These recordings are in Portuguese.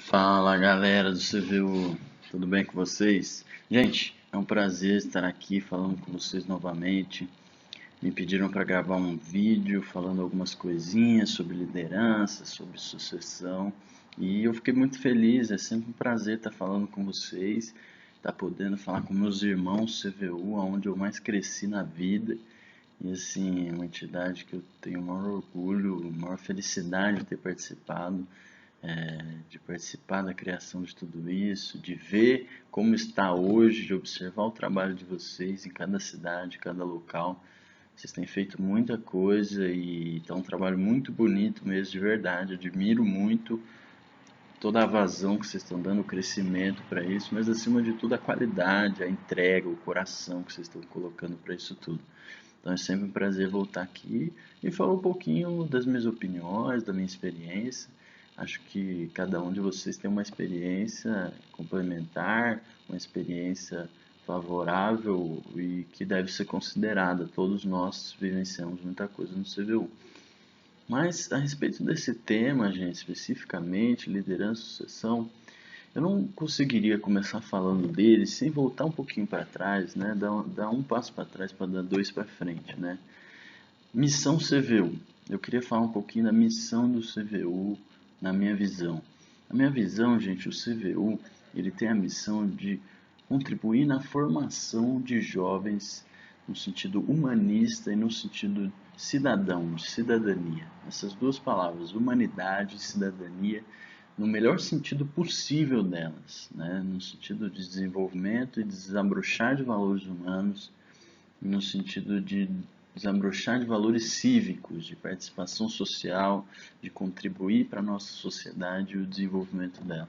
Fala galera do CVU, tudo bem com vocês? Gente, é um prazer estar aqui falando com vocês novamente. Me pediram para gravar um vídeo falando algumas coisinhas sobre liderança, sobre sucessão e eu fiquei muito feliz. É sempre um prazer estar falando com vocês, estar podendo falar com meus irmãos CVU, onde eu mais cresci na vida. E assim, é uma entidade que eu tenho o maior orgulho, a maior felicidade de ter participado, de participar da criação de tudo isso, de ver como está hoje, de observar o trabalho de vocês em cada cidade, cada local. Vocês têm feito muita coisa e está um trabalho muito bonito mesmo, de verdade. Admiro muito toda a vazão que vocês estão dando, o crescimento para isso, mas acima de tudo a qualidade, a entrega, o coração que vocês estão colocando para isso tudo. Então é sempre um prazer voltar aqui e falar um pouquinho das minhas opiniões, da minha experiência. Acho que cada um de vocês tem uma experiência complementar, uma experiência favorável e que deve ser considerada. Todos nós vivenciamos muita coisa no CVU. Mas a respeito desse tema, gente, especificamente, liderança e sucessão, eu não conseguiria começar falando dele sem voltar um pouquinho para trás, né? Dar um passo para trás para dar dois para frente, né? Missão CVU. Eu queria falar um pouquinho da missão do CVU na minha visão. Na minha visão, gente, o CVU ele tem a missão de contribuir na formação de jovens no sentido humanista e no sentido cidadão, de cidadania. Essas duas palavras, humanidade e cidadania, no melhor sentido possível delas, né? No sentido de desenvolvimento e desabrochar de valores humanos, no sentido de desabrochar de valores cívicos, de participação social, de contribuir para a nossa sociedade e o desenvolvimento dela.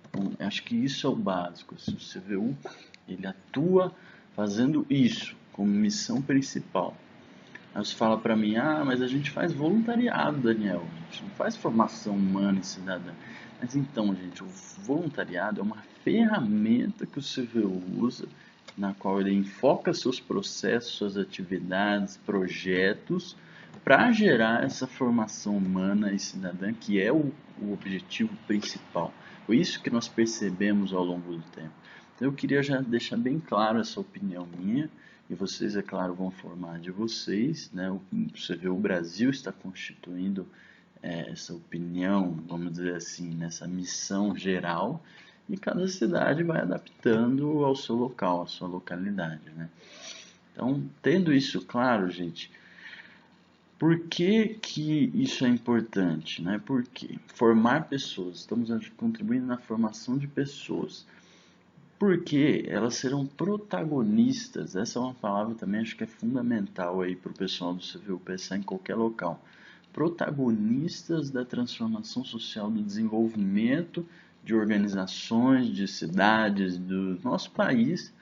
Então, acho que isso é o básico. O CVU ele atua fazendo isso como missão principal. Aí você fala para mim, mas a gente faz voluntariado, Daniel, a gente não faz formação humana e cidadã. Mas então, gente, o voluntariado é uma ferramenta que o CVU usa, na qual ele enfoca seus processos, suas atividades, projetos, para gerar essa formação humana e cidadã, que é o objetivo principal. Foi isso que nós percebemos ao longo do tempo. Então eu queria já deixar bem claro essa opinião minha, e vocês, é claro, vão formar de vocês, né? Você vê, o Brasil está constituindo essa opinião, vamos dizer assim, nessa missão geral, e cada cidade vai adaptando ao seu local, à sua localidade, né? Então, tendo isso claro, gente, por que que isso é importante, né? Porque formar pessoas, estamos contribuindo na formação de pessoas, porque elas serão protagonistas. Essa é uma palavra também acho que é fundamental aí para o pessoal do CVU pensar em qualquer local. Protagonistas da transformação social, do desenvolvimento de organizações, de cidades, do nosso país,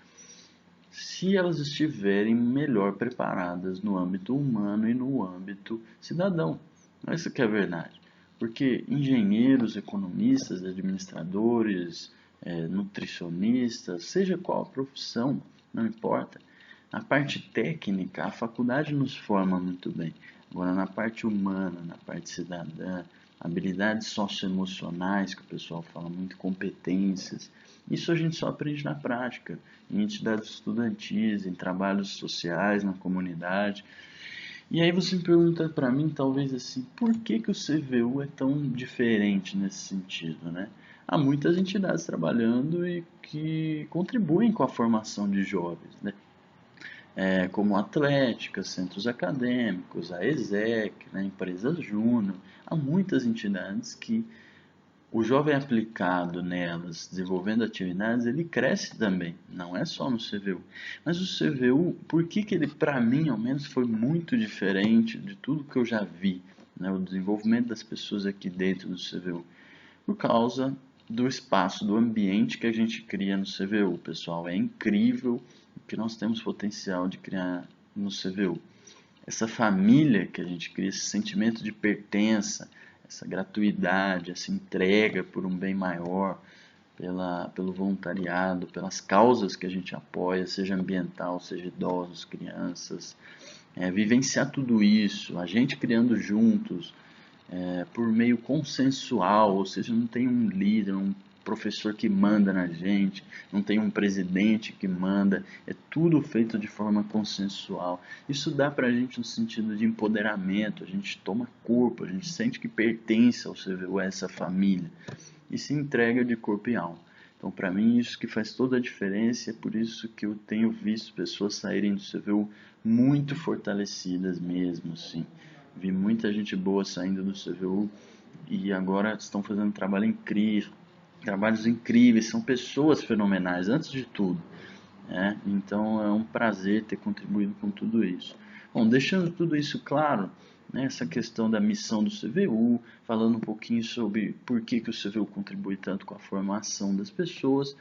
se elas estiverem melhor preparadas no âmbito humano e no âmbito cidadão. Isso que é verdade. Porque engenheiros, economistas, administradores, nutricionistas, seja qual a profissão, não importa. Na parte técnica, a faculdade nos forma muito bem. Agora, na parte humana, na parte cidadã, habilidades socioemocionais, que o pessoal fala muito, competências, isso a gente só aprende na prática, em entidades estudantis, em trabalhos sociais, na comunidade. E aí você me pergunta para mim, talvez assim, por que que o CVU é tão diferente nesse sentido, né? Há muitas entidades trabalhando e que contribuem com a formação de jovens, né? Como atléticas, centros acadêmicos, a ESEC, né? Empresas júnior. Há muitas entidades que o jovem aplicado nelas, desenvolvendo atividades, ele cresce também, não é só no CVU. Mas o CVU, por que que ele, para mim, ao menos, foi muito diferente de tudo que eu já vi, né? O desenvolvimento das pessoas aqui dentro do CVU? Por causa do espaço, do ambiente que a gente cria no CVU, pessoal. É incrível o que nós temos potencial de criar no CVU. Essa família que a gente cria, esse sentimento de pertença, essa gratuidade, essa entrega por um bem maior, pelo voluntariado, pelas causas que a gente apoia, seja ambiental, seja idosos, crianças, vivenciar tudo isso, a gente criando juntos, por meio consensual, ou seja, não tem um líder, um professor que manda na gente, não tem um presidente que manda, é tudo feito de forma consensual. Isso dá pra gente um sentido de empoderamento, a gente toma corpo, a gente sente que pertence ao CVU, a essa família, e se entrega de corpo e alma. Então, para mim, isso que faz toda a diferença, é por isso que eu tenho visto pessoas saírem do CVU muito fortalecidas mesmo, assim. Vi muita gente boa saindo do CVU e agora estão fazendo trabalhos incríveis, são pessoas fenomenais, antes de tudo. Então é um prazer ter contribuído com tudo isso. Bom, deixando tudo isso claro, né, essa questão da missão do CVU, falando um pouquinho sobre por que o CVU contribui tanto com a formação das pessoas,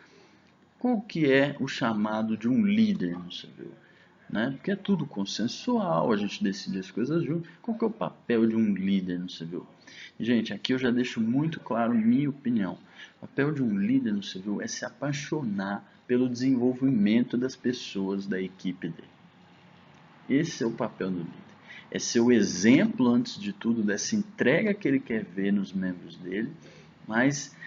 qual que é o chamado de um líder no CVU? Né? Porque é tudo consensual, a gente decide as coisas juntos. Qual que é o papel de um líder no CVU? Gente, aqui eu já deixo muito claro minha opinião. O papel de um líder no CVU é se apaixonar pelo desenvolvimento das pessoas da equipe dele. Esse é o papel do líder. É ser o exemplo, antes de tudo, dessa entrega que ele quer ver nos membros dele, mas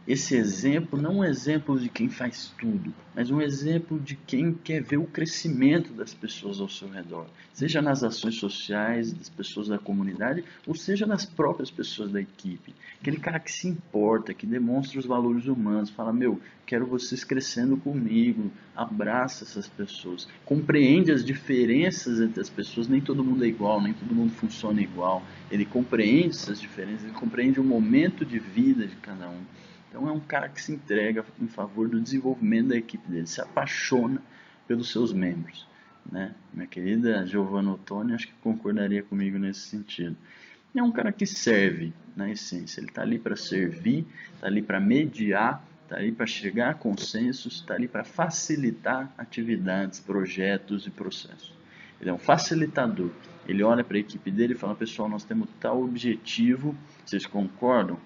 esse exemplo não é um exemplo de quem faz tudo, mas um exemplo de quem quer ver o crescimento das pessoas ao seu redor, seja nas ações sociais das pessoas da comunidade, ou seja nas próprias pessoas da equipe. Aquele cara que se importa, que demonstra os valores humanos, fala, meu, quero vocês crescendo comigo, abraça essas pessoas, compreende as diferenças entre as pessoas, nem todo mundo é igual, nem todo mundo funciona igual, ele compreende essas diferenças, ele compreende o momento de vida de cada um. Então é um cara que se entrega em favor do desenvolvimento da equipe dele, se apaixona pelos seus membros. Né? Minha querida Giovanna Ottoni acho que concordaria comigo nesse sentido. É um cara que serve, na essência. Ele está ali para servir, está ali para mediar, está ali para chegar a consensos, está ali para facilitar atividades, projetos e processos. Ele é um facilitador. Ele olha para a equipe dele e fala, pessoal, nós temos tal objetivo, vocês concordam?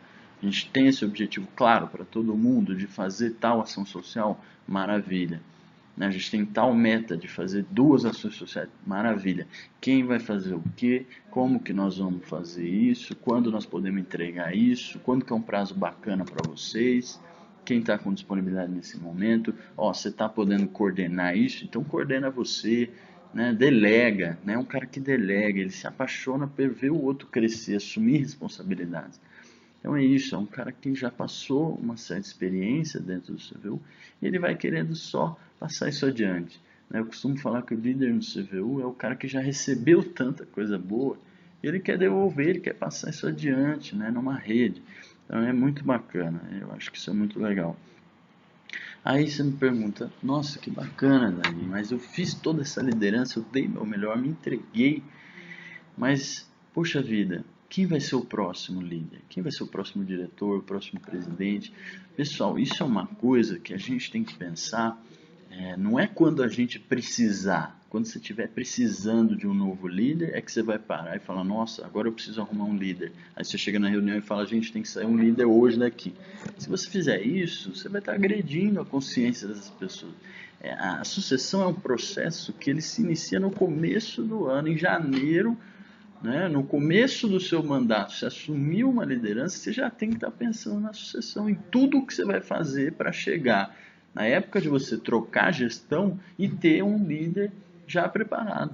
A gente tem esse objetivo claro para todo mundo de fazer tal ação social, maravilha. A gente tem tal meta de fazer 2 ações sociais, maravilha. Quem vai fazer o quê? Como que nós vamos fazer isso? Quando nós podemos entregar isso? Quando que é um prazo bacana para vocês? Quem está com disponibilidade nesse momento? Você está podendo coordenar isso? Então coordena você, né? Delega, né? Um cara que delega, ele se apaixona por ver o outro crescer, assumir responsabilidades. Então é isso, é um cara que já passou uma certa experiência dentro do CVU e ele vai querendo só passar isso adiante. Eu costumo falar que o líder no CVU é o cara que já recebeu tanta coisa boa, ele quer devolver, ele quer passar isso adiante, numa rede. Então é muito bacana, eu acho que isso é muito legal. Aí você me pergunta, nossa, que bacana, Dani, mas eu fiz toda essa liderança, eu dei meu melhor, me entreguei, mas, poxa vida, quem vai ser o próximo líder? Quem vai ser o próximo diretor, o próximo presidente? Pessoal, isso é uma coisa que a gente tem que pensar, não é quando a gente precisar. Quando você estiver precisando de um novo líder, é que você vai parar e falar, nossa, agora eu preciso arrumar um líder. Aí você chega na reunião e fala, gente, tem que sair um líder hoje daqui. Se você fizer isso, você vai estar agredindo a consciência dessas pessoas. A sucessão é um processo que ele se inicia no começo do ano, em janeiro, no começo do seu mandato, se assumiu uma liderança, você já tem que estar pensando na sucessão, em tudo o que você vai fazer para chegar na época de você trocar a gestão e ter um líder já preparado,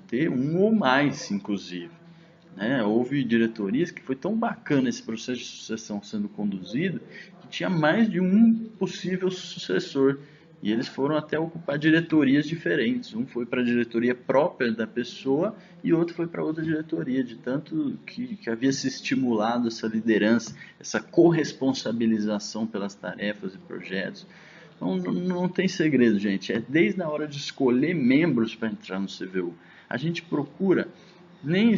ter um ou mais, inclusive. Houve diretorias que foi tão bacana esse processo de sucessão sendo conduzido que tinha mais de um possível sucessor. E eles foram até ocupar diretorias diferentes. Um foi para a diretoria própria da pessoa e outro foi para outra diretoria, de tanto que havia se estimulado essa liderança, essa corresponsabilização pelas tarefas e projetos. Então não tem segredo, gente. É desde a hora de escolher membros para entrar no CVU. A gente procura nem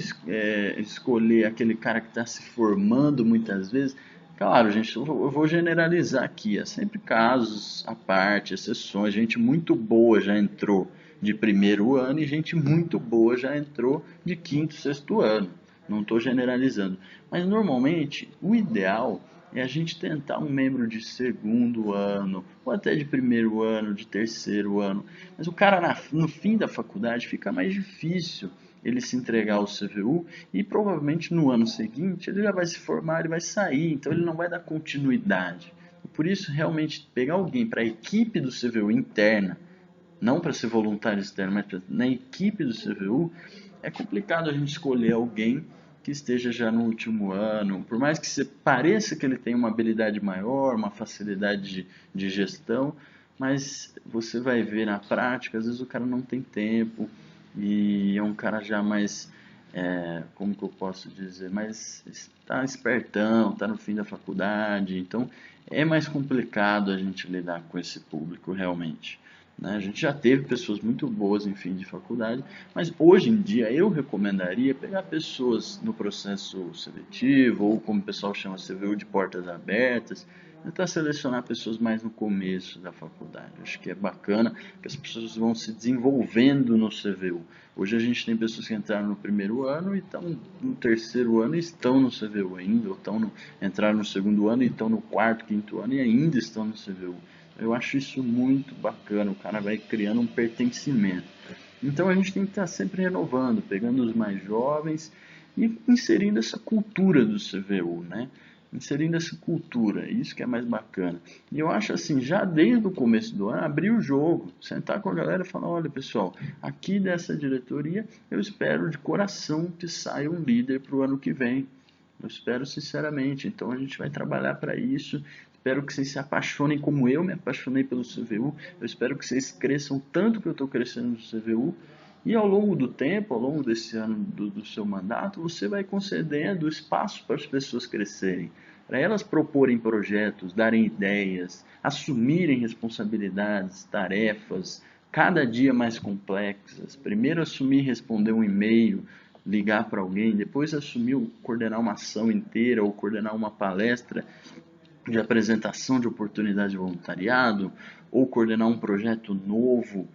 escolher aquele cara que está se formando muitas vezes. Claro, gente, eu vou generalizar aqui, é sempre casos à parte, exceções, gente muito boa já entrou de primeiro ano e gente muito boa já entrou de quinto, sexto ano, não estou generalizando, mas normalmente o ideal é a gente tentar um membro de segundo ano, ou até de primeiro ano, de terceiro ano, mas o cara no fim da faculdade fica mais difícil ele se entregar ao CVU e provavelmente no ano seguinte ele já vai se formar e vai sair, então ele não vai dar continuidade. Por isso, realmente, pegar alguém para a equipe do CVU interna, não para ser voluntário externo, mas na equipe do CVU, é complicado a gente escolher alguém que esteja já no último ano, por mais que pareça que ele tenha uma habilidade maior, uma facilidade de gestão, mas você vai ver na prática, às vezes o cara não tem tempo e é um cara já mais, como que eu posso dizer, mais está espertão, está no fim da faculdade, então é mais complicado a gente lidar com esse público realmente. Né? A gente já teve pessoas muito boas em fim de faculdade, mas hoje em dia eu recomendaria pegar pessoas no processo seletivo, ou como o pessoal chama CVU de portas abertas, tentar selecionar pessoas mais no começo da faculdade. Acho que é bacana que as pessoas vão se desenvolvendo no CVU. Hoje a gente tem pessoas que entraram no primeiro ano e estão no terceiro ano e estão no CVU ainda, ou entraram no segundo ano e estão no quarto, quinto ano e ainda estão no CVU. Eu acho isso muito bacana, o cara vai criando um pertencimento. Então a gente tem que estar sempre renovando, pegando os mais jovens e inserindo essa cultura do CVU, né? Inserindo essa cultura, isso que é mais bacana. E eu acho assim, já desde o começo do ano, abrir o jogo, sentar com a galera e falar, olha pessoal, aqui dessa diretoria eu espero de coração que saia um líder para o ano que vem. Eu espero sinceramente, então a gente vai trabalhar para isso. Espero que vocês se apaixonem como eu me apaixonei pelo CVU. Eu espero que vocês cresçam tanto que eu estou crescendo no CVU. E ao longo do tempo, ao longo desse ano do seu mandato, você vai concedendo espaço para as pessoas crescerem, para elas proporem projetos, darem ideias, assumirem responsabilidades, tarefas, cada dia mais complexas. Primeiro assumir responder um e-mail, ligar para alguém, depois assumir coordenar uma ação inteira ou coordenar uma palestra de apresentação de oportunidade de voluntariado, ou coordenar um projeto novo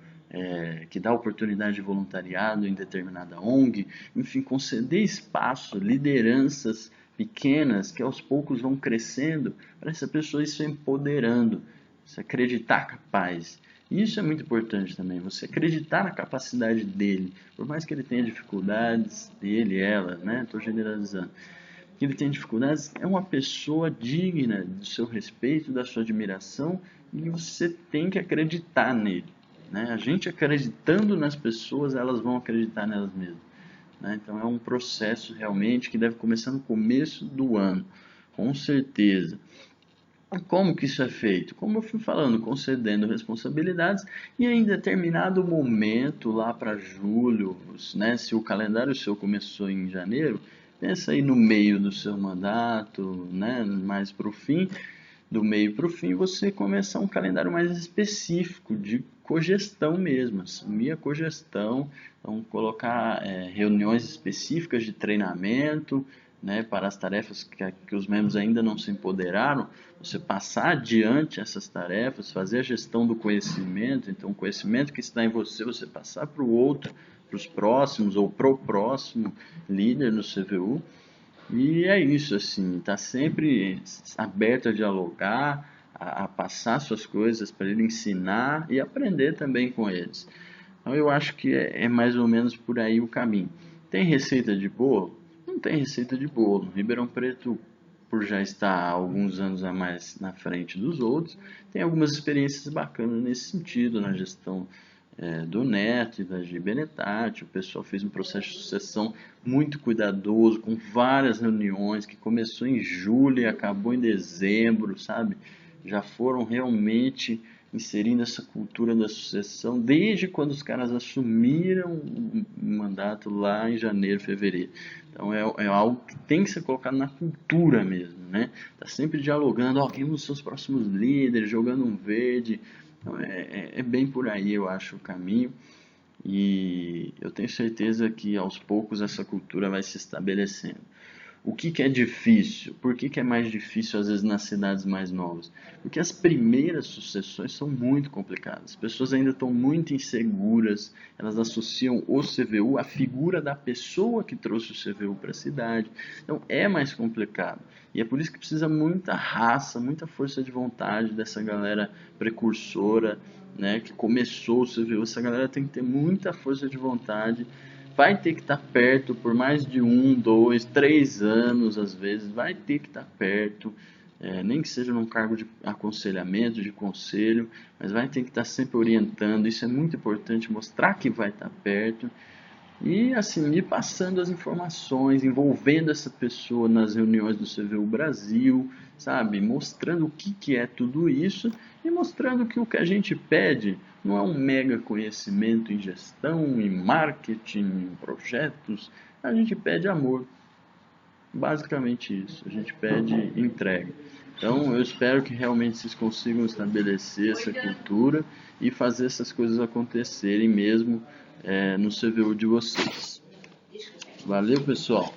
que dá oportunidade de voluntariado em determinada ONG, enfim, conceder espaço, lideranças pequenas que aos poucos vão crescendo para essa pessoa ir se empoderando, se acreditar capaz. E isso é muito importante também, você acreditar na capacidade dele, por mais que ele tenha dificuldades, ele, ela, né? Estou generalizando, que ele tem dificuldades, é uma pessoa digna do seu respeito, da sua admiração, e você tem que acreditar nele. Né? A gente acreditando nas pessoas, elas vão acreditar nelas mesmas. Né? Então é um processo realmente que deve começar no começo do ano, com certeza. Como que isso é feito? Como eu fui falando, concedendo responsabilidades e em determinado momento, lá para julho, né, se o calendário seu começou em janeiro, pensa aí no meio do seu mandato, né, mais para o fim, do meio para o fim, você começar um calendário mais específico de cogestão mesmo, assumir a cogestão, então colocar reuniões específicas de treinamento, né, para as tarefas que os membros ainda não se empoderaram, você passar adiante essas tarefas, fazer a gestão do conhecimento, então o conhecimento que está em você, você passar para o outro, para os próximos ou para o próximo líder no CVU. E é isso, assim, tá sempre aberto a dialogar, a passar suas coisas para ele ensinar e aprender também com eles. Então eu acho que é mais ou menos por aí o caminho. Tem receita de bolo? Não tem receita de bolo. Ribeirão Preto, por já estar há alguns anos a mais na frente dos outros, tem algumas experiências bacanas nesse sentido, na gestão do Neto e da Gi Benetati. O pessoal fez um processo de sucessão muito cuidadoso, com várias reuniões, que começou em julho e acabou em dezembro, sabe? Já foram realmente inserindo essa cultura da sucessão desde quando os caras assumiram o mandato lá em janeiro, fevereiro. Então é algo que tem que ser colocado na cultura mesmo, né? Tá sempre dialogando, quem vão ser os próximos líderes, jogando um verde. Então é bem por aí, eu acho, o caminho. E eu tenho certeza que aos poucos essa cultura vai se estabelecendo. O que é difícil? Por que é mais difícil às vezes nas cidades mais novas? Porque as primeiras sucessões são muito complicadas. As pessoas ainda estão muito inseguras, elas associam o CVU à figura da pessoa que trouxe o CVU para a cidade. Então é mais complicado. E é por isso que precisa muita raça, muita força de vontade dessa galera precursora, né, que começou o CVU. Essa galera tem que ter muita força de vontade vai ter que estar perto por mais de 1, 2, 3 anos, às vezes, vai ter que estar perto, nem que seja num cargo de aconselhamento, de conselho, mas vai ter que estar sempre orientando. Isso é muito importante, mostrar que vai estar perto e assim, ir passando as informações, envolvendo essa pessoa nas reuniões do CVU Brasil, sabe? Mostrando o que é tudo isso e mostrando que o que a gente pede não é um mega conhecimento em gestão, em marketing, em projetos. A gente pede amor. Basicamente isso. A gente pede entrega. Então, eu espero que realmente vocês consigam estabelecer essa cultura e fazer essas coisas acontecerem mesmo no CVU de vocês. Valeu, pessoal.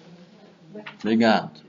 Obrigado.